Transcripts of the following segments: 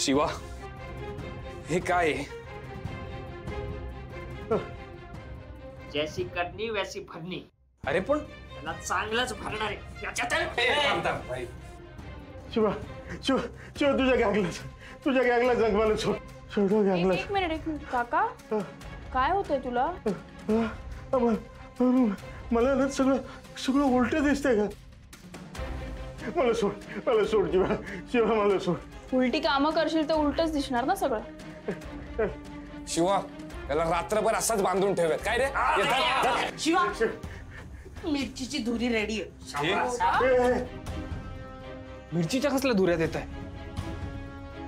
शिवा, हे काय? जैसी करनी वैसी भरनी. अरे पण त्याला चांगलंच भरणार आहे. शिवा शिवा शिवा, तुझ्या गँगला जग मला सोड. गँगला. एक मिनिट काका, काय होतंय तुला? मला ना सगळं उलट दिसतंय का? मला सोड शिवा मला सोड. उलटी कामं करशील तर उलटच दिसणार ना सगळं. शिवा, त्याला रात्रभर असाच बांधून ठेवूयात काय रे? शिवा, मिरचीची धुरी रेडी आहे. मिरचीच्या कसल्या धुऱ्यात येत आहे?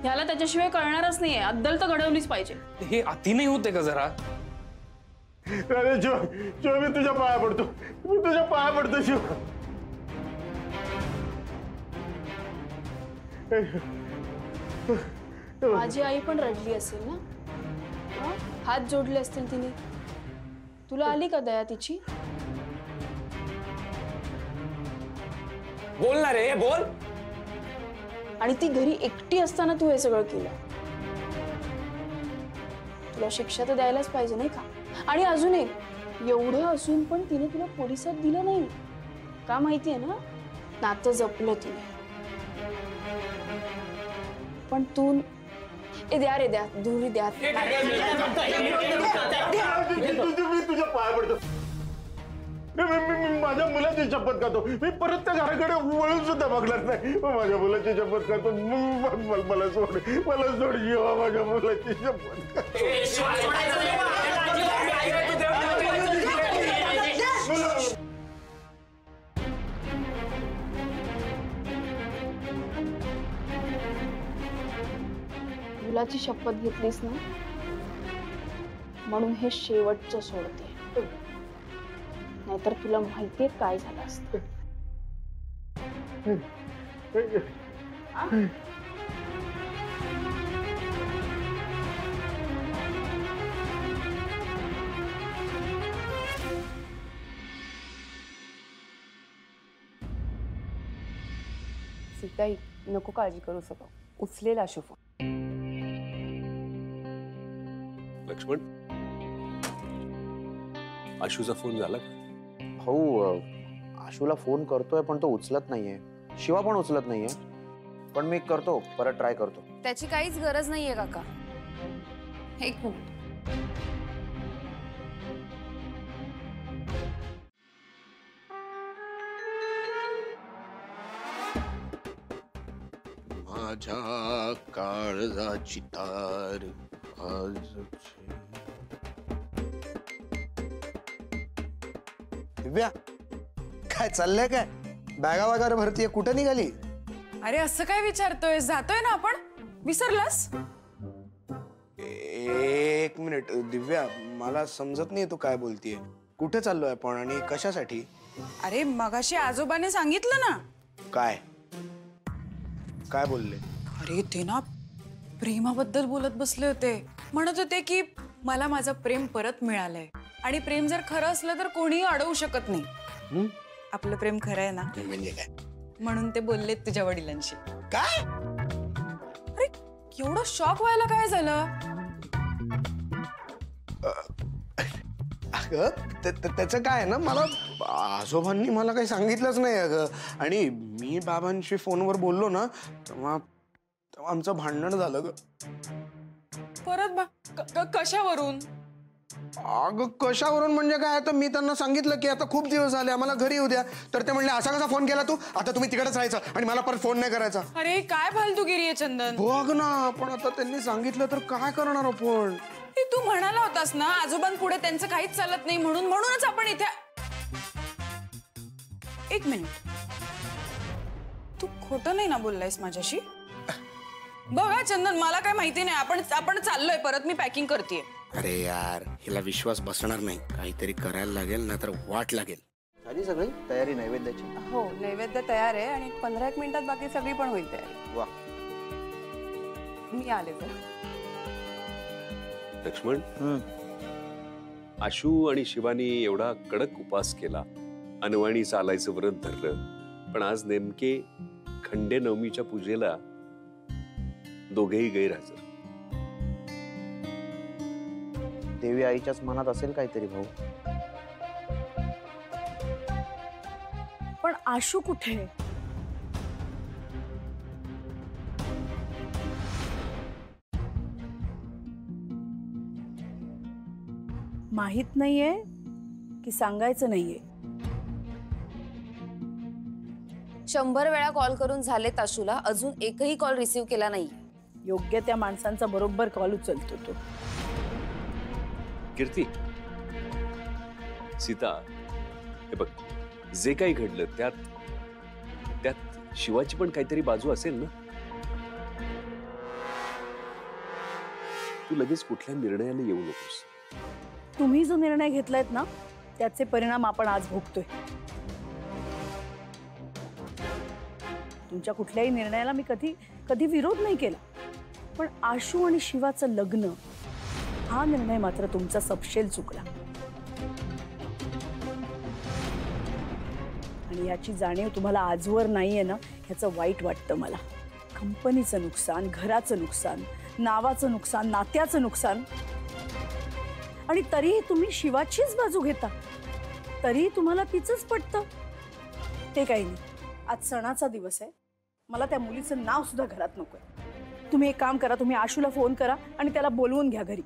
ह्याला त्याच्याशिवाय कळणारच नाहीये. अद्दल तर घडवलीच पाहिजे. हे अति नाही होते का जरा? अरे शिवा, मी तुझ्या पाया पडतो शिवा. माझी आई पण रडली असेल ना? हात जोडले असतील तिने. तुला आली का दया तिची? बोल ना रे, बोल. आणि ती घरी एकटी असताना तू हे सगळं केलं. तुला शिक्षा तर द्यायलाच पाहिजे नाही का? आणि अजून एक, एवढं असून पण तिने तुला पोलिसात दिलं नाही का? माहितीये ना, नातं जपलं तिने. पण तू द्या रे, द्या धुरी द्या. मी तुझ्या पाया पडतो. मी माझ्या मुलाची शपथ खातो. मी परत त्या घराकडे वळून सुद्धा बघणार नाही. माझ्या मुलाची शपथ खातो. मला सोड शिवा, माझ्या मुलाची शपथ खातो. मुलाची शपथ घेतलीस ना, म्हणून हे शेवटचं सोडते. नाहीतर तुला माहितीये काय झालं असतं. सीताई, नको काळजी करू सगळं. उचलेल आशू फोन. लक्ष्मण, आशूचा फोन झाला का? हो, आशूला फोन करतोय पण तो उचलत नाहीये. शिवा पण उचलत नाहीये. पण मी करतो, परत ट्राय करतो. त्याची काहीच गरज नाहीये काका. एक मिनिट. माझ्या काळजाची तार आज. दिव्या, काय चाललंय? काय बॅगा वगैरे भरतीये? कुठे निघाली? अरे असं काय विचारतोय? जातोय ना आपण. विसरलास? एक मिनिट दिव्या, मला समजत नाही तू काय बोलतीये. कुठे चाललोय आपण आणि कशासाठी? अरे मगाशी आजोबाने सांगितलं ना. काय काय बोलले? अरे ते ना प्रेमाबद्दल बोलत बसले होते. म्हणत होते की मला माझं प्रेम परत मिळालंय आणि प्रेम जर खरं असलं तर कोणीही अडवू शकत नाही. आपलं प्रेम खरं आहे ना. म्हणजे काय? म्हणून ते बोललेत तुझ्या वडिलांशी. काय? अरे एवढं शॉक व्हायला काय झालं? अगं त्याचं काय ना, मला आजोबांनी मला काही सांगितलंच नाही अगं. आणि मी बाबांशी फोनवर बोललो ना, तेव्हा आमचं भांडण झालं ग. परत कशावरून? अगं कशावरून म्हणजे काय? तर मी त्यांना सांगितलं की आता खूप दिवस झाले, आम्हाला घरी येऊ द्या. तर ते म्हणले असा कसा फोन केला तू? आता तुम्ही तिकडेच राहायचं आणि मला परत फोन नाही करायचा. अरे काय फालतूगिरी आहे चंदन. बघ ना, पण आता त्यांनी सांगितलं तर काय करणार आपण? तू म्हणाला होतास ना आजोबांपुढे त्यांचं काहीच चालत नाही म्हणूनच आपण इथे. एक मिनिट, तू खोटं नाही ना बोललायस माझ्याशी? बघा चंदन, मला काय माहिती नाही. आपण चाललोय परत. मी पॅकिंग करतेय. अरे यार, हिला विश्वास बसणार नाही. काहीतरी करायला लागेल ना तर वाट लागेल. झाली सगळी तयारी नैवेद्याची? हो, नैवेद्य तयार आहे आणि 15-1 मिनिटात बाकी सगळी पण होईल तयारी. वा, मी आले तर. लक्ष्मण, आशू आणि शिवानी एवढा कडक उपास केला, अनवाणी चालायचं व्रत धरलं, पण आज नेमके खंडे नवमीच्या पूजेला दोघेही गैरहजर. देवी आईच्याच मनात असेल काहीतरी भाऊ. पण आशू कुठे आहे? माहित नाहीये की सांगायचं नाहीये? 100 वेळा कॉल करून झालेत आशूला, अजून एकही कॉल रिसीव्ह केला नाही. योग्य त्या माणसांचा बरोबर कॉल उचलतो तो. कीर्ती, सीता, हे बघ, जे काही घडलं त्यात शिवाची पण काहीतरी बाजू असेल ना. तू लगेच कुठल्या निर्णयाला येऊ नकोस. तुम्ही जो निर्णय घेतलायत ना त्याचे परिणाम आपण आज भोगतोय. तुमच्या कुठल्याही निर्णयाला मी कधी विरोध नाही केला, पण आशू आणि शिवाचं लग्न हा निर्णय मात्र तुमचा सपशेल चुकला. आणि याची जाणीव तुम्हाला आजवर नाहीये ना, ह्याचं वाईट वाटतं मला. कंपनीचं नुकसान, घराचं नुकसान, नावाचं नुकसान, नात्याचं नुकसान, आणि तरीही तुम्ही शिवाचीच बाजू घेता. तरीही तुम्हाला तिचंच पटतं. ते काही नाही, आज सणाचा दिवस आहे. मला त्या मुलीचं नाव सुद्धा घरात नकोय. तुम्ही एक काम करा, तुम्ही आशूला फोन करा आणि त्याला बोलवून घ्या घरी.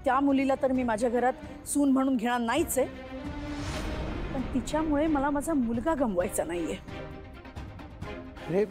त्या मुलीला तर मी माझ्या घरात सून म्हणून घेणार नाहीच आहे, पण तिच्यामुळे मला माझा मुलगा गमवायचा नाहीये. अरे